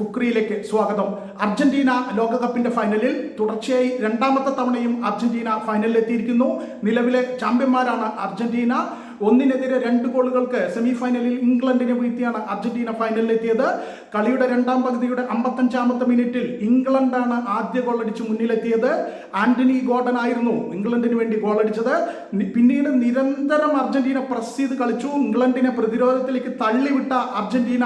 ഫുക്രിയിലേക്ക് സ്വാഗതം. അർജന്റീന ലോകകപ്പിന്റെ ഫൈനലിൽ തുടർച്ചയായി രണ്ടാമത്തെ തവണയും അർജന്റീന ഫൈനലിൽ എത്തിയിരിക്കുന്നു. നിലവിലെ ചാമ്പ്യന്മാരാണ് അർജന്റീന. 1-2 ഗോളുകൾക്ക് സെമി ഫൈനലിൽ ഇംഗ്ലണ്ടിനെ വീഴ്ത്തിയാണ് അർജന്റീന ഫൈനലിൽ എത്തിയത്. കളിയുടെ രണ്ടാം പകുതിയുടെ 55-ാമത്തെ മിനിറ്റിൽ ഇംഗ്ലണ്ടാണ് ആദ്യ ഗോൾ അടിച്ച് മുന്നിലെത്തിയത്. ആന്റണി ഗോർഡൻ ആയിരുന്നു ഇംഗ്ലണ്ടിന് വേണ്ടി ഗോൾ അടിച്ചത്. പിന്നീട് നിരന്തരം അർജന്റീന പ്രസ് ചെയ്ത് കളിച്ചു. ഇംഗ്ലണ്ടിനെ പ്രതിരോധത്തിലേക്ക് തള്ളിവിട്ട അർജന്റീന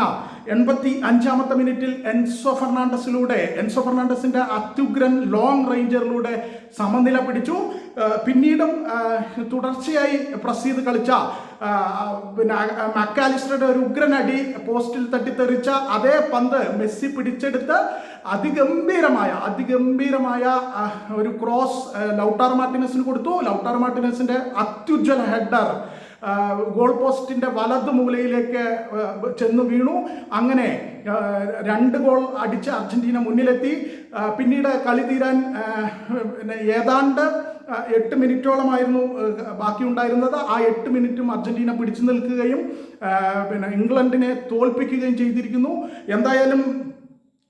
85-ാമത്തെ മിനിറ്റിൽ എൻസോ ഫെർണാണ്ടസിന്റെ അത്യുഗ്രൻ ലോങ് റേഞ്ചറിലൂടെ സമനില പിടിച്ചു. പിന്നീടും തുടർച്ചയായി പ്രസ് ചെയ്ത് കളിച്ച മക്കാലിസ്റ്ററുടെ ഒരു ഉഗ്രൻ അടി പോസ്റ്റിൽ തട്ടിത്തെറിച്ച അതേ പന്ത് മെസ്സി പിടിച്ചെടുത്ത് അതിഗംഭീരമായ ഒരു ക്രോസ് ലൗട്ടാറോ മാർട്ടിനസിന് കൊടുത്തു. ലൗട്ടാറോ മാർട്ടിനസിന്റെ അത്യുജ്വല ഹെഡർ ഗോൾ പോസ്റ്റിന്റെ വലതു മൂലയിലേക്ക് ചെന്ന് വീണു. അങ്ങനെ 2 ഗോൾ അടിച്ച് അർജന്റീന മുന്നിലെത്തി. പിന്നീട് കളി തീരാൻ ഏതാണ്ട് 8 മിനിറ്റോളമായിരുന്നു ബാക്കിയുണ്ടായിരുന്നത്. ആ 8 മിനിറ്റും അർജന്റീന പിടിച്ചു നിൽക്കുകയും ഇംഗ്ലണ്ടിനെ തോൽപ്പിക്കുകയും ചെയ്തിരിക്കുന്നു. എന്തായാലും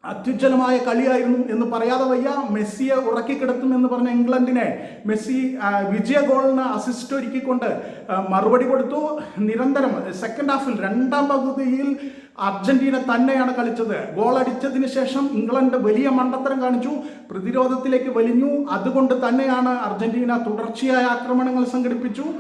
അത്യുജ്വലമായ കളിയായിരുന്നു എന്ന് പറയാതെ വയ്യ. മെസ്സിയെ ഉറക്കിക്കിടത്തും എന്ന് പറഞ്ഞ ഇംഗ്ലണ്ടിനെ മെസ്സി വിജയ ഗോളിന് അസിസ്റ്റ് ഒരുക്കിക്കൊണ്ട് മറുപടി കൊടുത്തു. നിരന്തരം സെക്കൻഡ് ഹാഫിൽ രണ്ടാം പകുതിയിൽ അർജന്റീന തന്നെയാണ് കളിച്ചത്. ഗോൾ അടിച്ചതിന് ശേഷം ഇംഗ്ലണ്ട് വലിയ മണ്ടത്തരം കാണിച്ചു, പ്രതിരോധത്തിലേക്ക് വലിഞ്ഞു. അതുകൊണ്ട് തന്നെയാണ് അർജന്റീന തുടർച്ചയായ ആക്രമണങ്ങൾ സംഘടിപ്പിച്ചു.